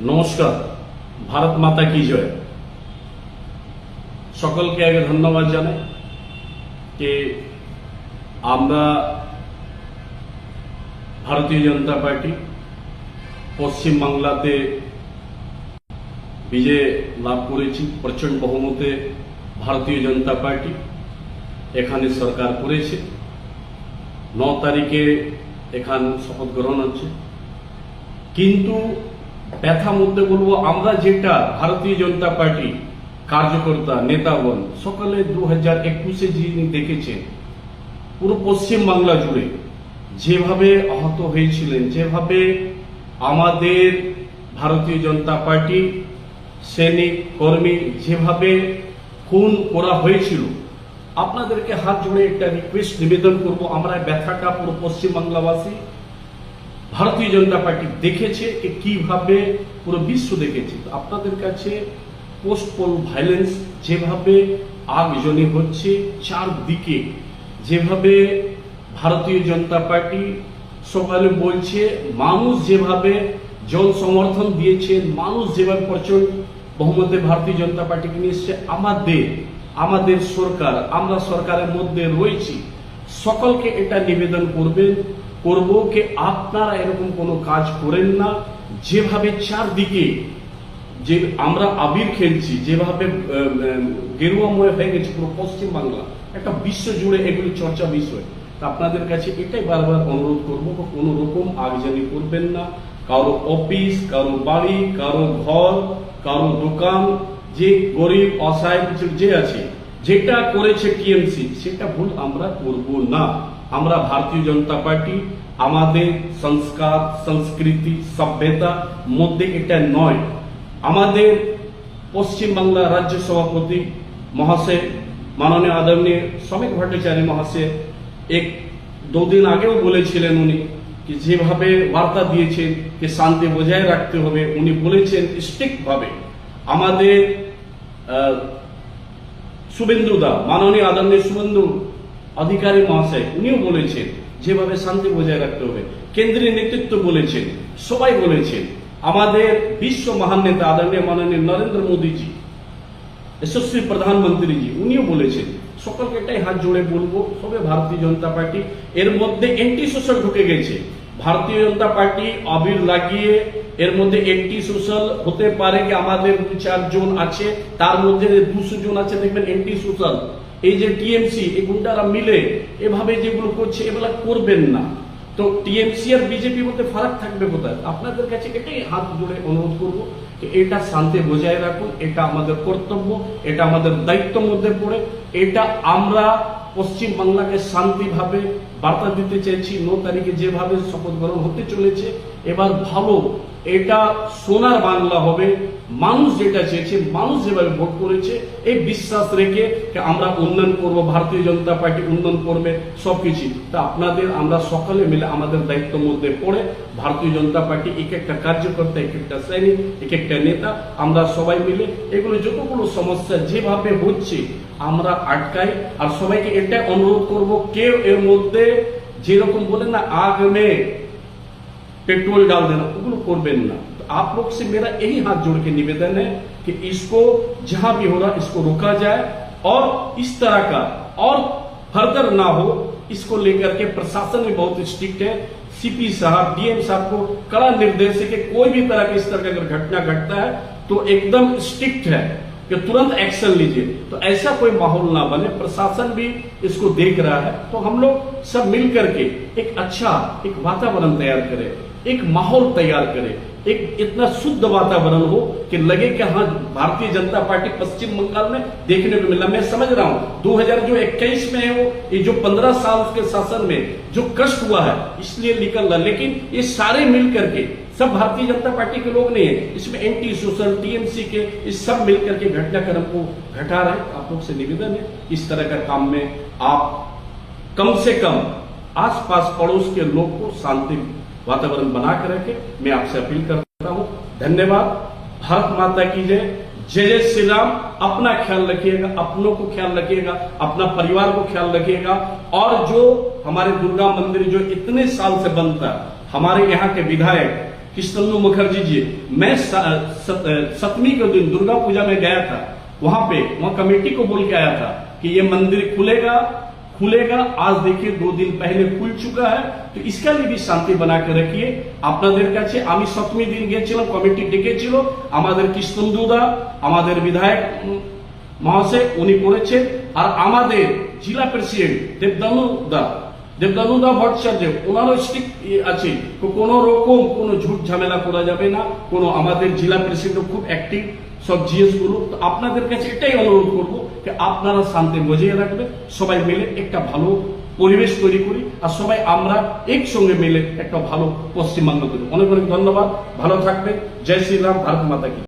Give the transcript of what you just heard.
নমস্কার। ভারত মাতা কি জয়। সকলকে আগে ধন্যবাদ জানাই যে আমরা ভারতীয় জনতা পার্টি পশ্চিম বাংলাতে বিজয় লাভ করেছি। প্রচন্ড বহুমতে ভারতীয় জনতা পার্টি এখানে সরকার করেছে। 9 তারিখে এখানে শপথ গ্রহণ হচ্ছে। কিন্তু ব্যথা মধ্যে বলবো, আমরা যেটা ভারতীয় জনতা পার্টি কার্যকর্তা নেতাগণ সকালে 2021-এ যিনি দেখেছেন পুরো পশ্চিম বাংলা জুড়ে যেভাবে আহত হয়েছিলেন, যেভাবে আমাদের ভারতীয় জনতা পার্টি সৈনিক কর্মী যেভাবে খুন করা হয়েছিল, আপনাদেরকে হাত জোড়ে একটা রিকোয়েস্ট নিবেদন করব। আমরা ব্যথাটা পুরো পশ্চিম বাংলাবাসী ভারতীয় জনতা পার্টি দেখেছে, কিভাবে পুরো বিশ্ব দেখেছে। আপনাদের কাছে পোস্ট পোল ভায়োলেন্স যেভাবে আগজনী হচ্ছে চারদিকে, যেভাবে ভারতীয় জনতা পার্টি সকালে বলছে, মানুষ যেভাবে জন সমর্থন দিয়েছে, মানুষ যেভাবে প্রচন্ড বহুমতে ভারতীয় জনতা পার্টিকে নিয়ে এসছে, আমাদের সরকার, আমরা সরকারের মধ্যে রয়েছি, সকলকে এটা নিবেদন করব যে আপনারা এরকম কোনো কাজ করেন না। যেভাবে চারদিকে যে আমরা আবির খেলছি, যেভাবে গেরুয়াময় হয়ে গেছে পুরো পশ্চিম বাংলা, একটা বিশ্ব জুড়ে এগুলি চর্চা বিষয়। আপনাদের কাছে এটাই বারবার অনুরোধ করবো, কোনো রকম আগজানি করবেন না। কারো অফিস, কারো বাড়ি, কারো ঘর, কারো দোকান, যে গরিব অসহায় কিছু যে আছে, যেটা করেছে টিএমসি, সেটা ভুল আমরা করব না। আমরা ভারতীয় জনতা পার্টি, আমাদের সংস্কার, সংস্কৃতি, সভ্যতা মধ্যে এটা নয়। আমাদের পশ্চিম বাংলা রাজ্য সভাপতি মহাশয় মাননীয় আদরণীয় শ্রমিক ভট্টাচার্য মহাশয় 1-2 দিন আগেও বলেছিলেন, উনি কি যেভাবে বার্তা দিয়েছেন যে শান্তি বজায় রাখতে হবে, উনি বলেছেন স্ট্রিক্ট ভাবে। আমাদের শুভেন্দু দা, মাননীয় আদরণীয় শুভেন্দু অধিকারী মহাশয়, উনিও বলেছেন যেভাবে শান্তি বজায় রাখতে হবে। কেন্দ্রীয় নেতৃত্ব বলেছেন, সবাই বলেছেন। আমাদের বিশ্ব মহান নেতা আদরণীয় মাননীয় নরেন্দ্র মোদীজি, যশস্বী প্রধানমন্ত্রীজি, উনিও বলেছেন। সকলকে এটাই হাত জোড়ে বলবো, সবে ভারতীয় জনতা পার্টি এর মধ্যে এন্টি সোশ্যাল ঢুকে গেছে। ভারতীয় জনতা পার্টি আবির লাগিয়ে এর মধ্যে এন্টি সোশ্যাল হতে পারে কি আমাদের 2-4 জন আছে, তার মধ্যে 200 জন আছে দেখবেন এন্টি সোশ্যাল। এই যে টিএমসি, এই গুন্ডারা মিলে এভাবে যেগুলো করছে, এগুলা করবেন না। তো টিএমসি আর বিজেপির মধ্যে ফারাক থাকবে কোথায়? আপনাদের কাছে এটাই হাত জোড়ে অনুরোধ করবো, এটা শান্তি বজায় রাখুন। এটা আমাদের কর্তব্য, এটা আমাদের দায়িত্বের মধ্যে পড়ে। এটা আমরা পশ্চিম বাংলাকে শান্তিভাবে বার্তা দিতে চাইছি। 9 তারিখে যেভাবে শপথ গ্রহণ হতে চলেছে, এবার ভালো, এটা সোনার বাংলা হবে। মানুষ যেটা চেয়েছে, মানুষ যেভাবে ভোট করেছে, এই বিশ্বাস রেখে আমরা উন্নয়ন করব, ভারতীয় জনতা পার্টি উন্নয়ন করবে সবকিছু। তা আপনাদের আমরা সকলে মিলে আমাদের দায়িত্বের মধ্যে পড়ে ভারতীয় জনতা পার্টি এক একটা কার্যকর্তা, এক একটা সৈনিক, এক একটা নেতা, আমরা সবাই মিলে এগুলো যতগুলো সমস্যা যেভাবে হচ্ছে আমরা আটকাই। আর সবাইকে এটা অনুরোধ করব, কেউ এর মধ্যে যেরকম বলেন না आग में पेट्रोल डाल देना, ওগুলো করবেন না। आप लोग से मेरा यही हाथ जोड़ के निवेदन है कि इसको जहां भी हो रहा इसको रोका जाए, और इस तरह का और फर्दर ना हो, इसको लेकर के प्रशासन भी बहुत स्ट्रिक्ट है। सीपी साहब, डीएम साहब को कड़ा निर्देश है कि कोई भी तरह की इस तरह का अगर घटना घटता है तो एकदम स्ट्रिक्ट है कि तुरंत एक्शन लीजिए। तो ऐसा कोई माहौल ना बने। प्रशासन भी इसको देख रहा है, तो हम लोग सब मिल करके एक अच्छा एक वातावरण तैयार करें, एक माहौल तैयार करें, एक इतना शुद्ध वातावरण हो कि लगे कि हाँ भारतीय जनता पार्टी पश्चिम बंगाल में देखने को मिला। मैं समझ रहा हूँ 2021 में है वो, ये जो 15 साल के शासन में जो कष्ट हुआ है इसलिए निकल रहा, लेकिन ये सारे मिल करके, सब भारतीय जनता पार्टी के लोग नहीं है इसमें, एंटी सोशल टीएमसी के, इस सब मिलकर के घटनाक्रम को घटा रहे। आप लोग से निवेदन है, इस तरह का काम में आप कम से कम आसपास पड़ोस के लोग को शांति वातावरण बना कर रखे, मैं आपसे अपील करता हूं। धन्यवाद। भारत माता की जय। जय जय श्री राम। अपना ख्याल रखिएगा, अपनों को ख्याल रखिएगा, अपना परिवार को ख्याल रखिएगा। और जो हमारे दुर्गा मंदिर जो इतने साल से बनता, हमारे यहाँ के विधायक कृष्णनु मुखर्जी जी, मैं सप्तमी के दिन दुर्गा पूजा में गया था, वहां कमेटी को बोल के आया था कि ये मंदिर खुलेगा। आज देखिए 2 दिन पहले खुल चुका है। तो इसका लिए भी शांति बना के रखिए। আপনাদের কাছে আমি সপ্তমী দিন গিয়েছিলাম, কমিটি ডেকেছিল, আমাদের কৃষ্ণন্দুদা, আমাদের বিধায়ক মহাশয় উনি করেছেন, আর আমাদের জেলা প্রেসিডেন্ট দেবদানুদা ভট্টাচার্য ওনারও স্ট্রিক্ট আছে, কোন রকম কোন ঝুট ঝামেলা করা যাবে না। কোন আমাদের জেলা প্রেসিডেন্ট খুব অ্যাক্টিভ, সব জিএস গুলো। তো আপনাদের কাছে এটাই অনুরোধ করবো যে আপনারা শান্তি বজায় রাখবেন, সবাই মিলে একটা ভালো পরিবেশ তৈরি করি, আর সবাই আমরা একসঙ্গে মিলে একটা ভালো পশ্চিমবঙ্গ তৈরি। অনেক অনেক ধন্যবাদ, ভালো থাকবেন। জয় শ্রীরাম, ভারত মাতা কি।